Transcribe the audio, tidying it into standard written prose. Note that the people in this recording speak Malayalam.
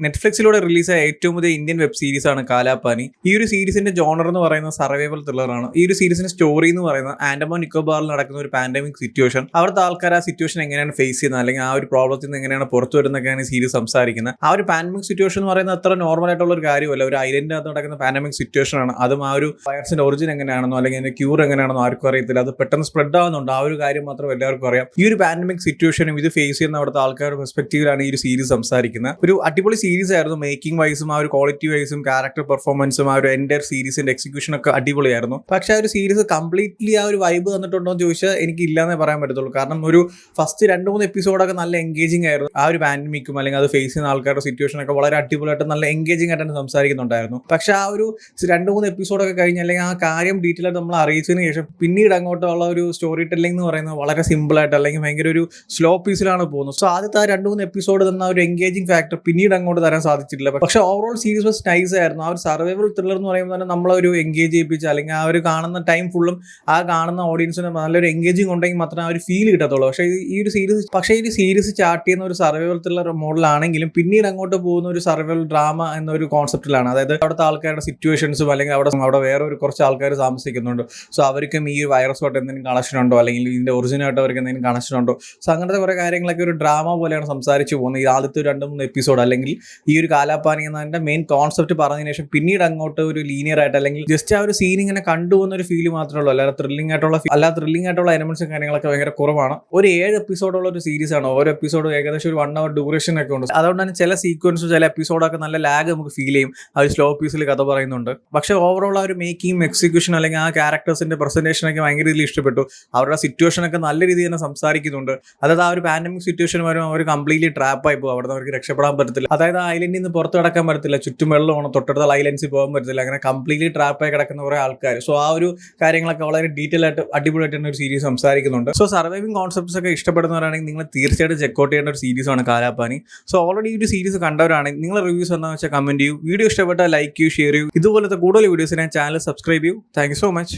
നെറ്റ്ഫ്ലിക്സിലൂടെ റിലീസായ ഏറ്റവും പുതിയ ഇന്ത്യൻ വെബ് സീരീസ് ആണ് കാലാപാനി. ഈ ഒരു സീരീസിന്റെ ജോണർ എന്ന് പറയുന്നത് സർവൈവൽ ത്രില്ലറാണ്. ഈ ഒരു സീരീസിന്റെ സ്റ്റോറി എന്ന് പറയുന്നത് ആൻഡമാൻ നിക്കോബാറിൽ നടക്കുന്ന ഒരു പാൻഡമിക് സിറ്റുവേഷൻ, അവിടുത്തെ ആൾക്കാർ ആ സിറ്റുവേഷൻ എങ്ങനെയാണ് ഫേസ് ചെയ്യുന്നത്, അല്ലെങ്കിൽ ആ ഒരു പ്രോബ്ലത്തിൽ നിന്ന് എങ്ങനെയാണ് പുറത്തു വരുന്നതൊക്കെയാണ് ഈ സീരീസ് സംസാരിക്കുന്നത്. ആ ഒരു പാൻഡമിക് സിറ്റുവേഷൻ എന്ന് പറയുന്നത് അത്ര നോർമൽ ആയിട്ടുള്ള ഒരു കാര്യമല്ല. ഒരു ഐലൻഡിനകത്ത് നടക്കുന്ന പാൻഡമിക് സിറ്റുവേഷൻ ആണ്. അതും ആ ഒരു വൈറസിന്റെ ഒറിജിൻ എങ്ങനെയാണെന്നോ അല്ലെങ്കിൽ അതിന്റെ ക്യൂർ എങ്ങനെയാണെന്നോ ആർക്കും അറിയത്തില്ല. അത് പെട്ടെന്ന് സ്പ്രെഡ് ആവുന്നുണ്ട്. ആ ഒരു കാര്യം മാത്രം എല്ലാവർക്കും അറിയാം. ഈ ഒരു പാൻഡമിക് സിറ്റുവേഷനും ഇത് ഫേസ് ചെയ്യുന്ന അവിടുത്തെ ആൾക്കാരുടെ പെർസ്പെക്റ്റീവിലാണ് ഈ ഒരു സീരീസ് സംസാരിക്കുന്നത്. ഒരു അടിപൊളി സീരീസ് ആയിരുന്നു. മേക്കിംഗ് വൈസും ആ ഒരു ക്വാളിറ്റി വൈസും ക്യാരക്ടർ പെർഫോമൻസും ആ ഒരു എൻറ്റയർ സീരീസിന്റെ എക്സിക്യൂഷൻ ഒക്കെ അടിപൊളിയായിരുന്നു. പക്ഷെ ആ ഒരു സീരീസ് കംപ്ലീറ്റ്ലി ആ ഒരു വൈബ് തന്നിട്ടുണ്ടോ എന്ന് ചോദിച്ചാൽ എനിക്ക് ഇല്ലാന്നേ പറയാൻ പറ്റത്തുള്ളൂ. കാരണം ഒരു ഫസ്റ്റ് 2-3 എപ്പിസോഡൊക്കെ നല്ല എൻഗേജിംഗ് ആയിരുന്നു. ആ ഒരു പാൻഡമിക്കും അല്ലെങ്കിൽ അത് ഫേസ് ചെയ്യുന്ന ആൾക്കാരുടെ സിറ്റുവേഷൻ ഒക്കെ വളരെ അടിപൊളിയായിട്ട് നല്ല എൻഗേജിംഗ് ആയിട്ട് സംസാരിക്കുന്നുണ്ടായിരുന്നു. പക്ഷെ ആ ഒരു 2-3 എപ്പിസോഡൊക്കെ കഴിഞ്ഞ് അല്ലെങ്കിൽ ആ കാര്യം ഡീറ്റെയിൽ ആയിട്ട് നമ്മൾ അറിയിച്ചതിന് ശേഷം പിന്നീട് അങ്ങോട്ടുള്ള ഒരു സ്റ്റോറി ടെല്ലിംഗ് എന്ന് പറയുന്നത് വളരെ സിമ്പിൾ ആയിട്ട് അല്ലെങ്കിൽ ഭയങ്കര ഒരു സ്ലോ പീസിലാണ് പോകുന്നത്. സോ ആദ്യത്തെ 2-3 എപ്പിസോഡ് തന്ന ഒരു എൻഗേജിംഗ് ഫാക്ടർ പിന്നീട് അങ്ങോട്ട് തരാൻ സാധിച്ചിട്ടില്ല. പക്ഷെ ഓവറോൾ സീരീസ് വാസ് നൈസ് ആയിരുന്നു. ആ ഒരു സർവൈവൽ ത്രില്ലർ എന്ന് പറയുമ്പോൾ തന്നെ നമ്മളൊരു എൻഗേജ് ചെയ്യിപ്പിച്ച അല്ലെങ്കിൽ ആ ഒരു കാണുന്ന ടൈം ഫുള്ളും ആ കാണുന്ന ഓഡിയൻസിന് നല്ലൊരു എൻഗേജിങ് ഉണ്ടെങ്കിൽ മാത്രമേ ആ ഒരു ഫീൽ കിട്ടത്തുള്ളൂ. പക്ഷേ ഈ ഒരു സീരീസ് സ്റ്റാർട്ട് ചെയ്യുന്ന ഒരു സർവൈവൽ ത്രില്ലർ മോഡലാണെങ്കിലും പിന്നീട് അങ്ങോട്ട് പോകുന്ന ഒരു സർവൈവൽ ഡ്രാമ എന്നൊരു കോൺസെപ്റ്റിലാണ്. അതായത് അവിടുത്തെ ആൾക്കാരുടെ സിറ്റുവേഷൻസും അല്ലെങ്കിൽ അവിടെ വേറെ ഒരു കുറച്ച് ആൾക്കാർ താമസിക്കുന്നുണ്ട്. സോ അവർക്കും ഈ വൈറസുമായിട്ട് എന്തെങ്കിലും കണക്ഷൻ ഉണ്ടോ അല്ലെങ്കിൽ ഇതിന്റെ ഒറിജിനായിട്ട് അവർക്ക് എന്തെങ്കിലും കണക്ഷൻ ഉണ്ടോ. സോ അങ്ങനത്തെ കുറെ കാര്യങ്ങളൊക്കെ ഒരു ഡ്രാമ പോലെയാണ് സംസാരിച്ചു പോകുന്നത്. ഈ ആദ്യത്തെ 2-3 എപ്പിസോഡ് അല്ലെങ്കിൽ ഈ ഒരു കാലാപാനി എന്നതിന്റെ മെയിൻ കോൺസെപ്റ്റ് പറഞ്ഞതിന് ശേഷം പിന്നീട് അങ്ങോട്ട് ഒരു ലീനിയർ ആയിട്ട് അല്ലെങ്കിൽ ജസ്റ്റ് ആ ഒരു സീൻ ഇങ്ങനെ കണ്ടുപോകുന്ന ഒരു ഫീൽ മാത്രമേ ഉള്ളൂ. അല്ലാതെ ത്രില്ലിംഗ് ആയിട്ടുള്ള എലമെന്റ്സും കാര്യങ്ങളൊക്കെ ഭയങ്കര കുറവാണ്. ഒരു 7 എപ്പിസോഡുള്ള ഒരു സീരീസ് ആണ്. ഓരോ എപ്പിസോഡും ഏകദേശം ഒരു 1 hour ഡ്യൂറേഷൻ ഒക്കെ ഉണ്ട്. അതുകൊണ്ട് തന്നെ ചില സീക്വൻസും ചില എപ്പിസോഡൊക്കെ നല്ല ലാഗ് നമുക്ക് ഫീൽ ചെയ്യും. ആ ഒരു സ്ലോ പീസിൽ കഥ പറയുന്നുണ്ട്. പക്ഷെ ഓവറോൾ ആ ഒരു മേക്കിംഗ് എക്സിക്യൂഷൻ അല്ലെങ്കിൽ ആ ക്യാരക്ടേഴ്സിന്റെ പ്രസന്റേഷൻ ഒക്കെ ഭയങ്കര രീതിയിൽ ഇഷ്ടപ്പെട്ടു. അവരുടെ സിറ്റുവേഷൻ ഒക്കെ നല്ല രീതിയിൽ തന്നെ സംസാരിക്കുന്നുണ്ട്. അതായത് ആ ഒരു പാൻഡമിക് സിറ്റുവേഷൻ വരുമ്പോൾ അവർ കംപ്ലീറ്റ്ലി ട്രാപ്പായി പോകും. അവിടെ അവർക്ക് രക്ഷപ്പെടാൻ പറ്റത്തില്ല. അതായത് ആ ഐലൻഡിൽ നിന്ന് പുറത്ത് കിടക്കാൻ പറ്റത്തില്ല. ചുറ്റും വെള്ളമാണ്. തൊട്ടടുത്ത ഐലൻഡ്സിൽ പോകാൻ പറ്റത്തില്ല. അങ്ങനെ കംപ്ലീറ്റ്ലി ട്രാപ്പായി കിടക്കുന്ന കുറെ ആൾക്കാർ. സോ ആ ഒരു കാര്യങ്ങളൊക്കെ വളരെ ഡീറ്റെയിൽ ആയിട്ട് അടിപൊളിയായിട്ട് തന്നെ ഒരു സീരീസ് സംസാരിക്കുന്നുണ്ട്. സോ സർവൈവിംഗ് കോൺസെപ്റ്റ്സ് ഒക്കെ ഇഷ്ടപ്പെടുന്നവരാണെങ്കിൽ നിങ്ങൾ തീർച്ചയായിട്ടും ചെക്കൗട്ട് ചെയ്യേണ്ട ഒരു സീരീസ് ആണ് കാലാപാനി. സോ ഓൾറെഡി ഈ ഒരു സീരീസ് കണ്ടവരാണെങ്കിൽ നിങ്ങൾ റിവ്യൂസ് എന്താണെന്ന് വെച്ചാൽ കമന്റ് ചെയ്യൂ. വീഡിയോ ഇഷ്ടപ്പെട്ടാൽ ലൈക്ക് ചെയ്യൂ, ഷെയർ ചെയ്യൂ. ഇതുപോലത്തെ കൂടുതൽ വീഡിയോസിനെ ചാനൽ സബ്സ്ക്രൈബ് ചെയ്യൂ. Thank you so much.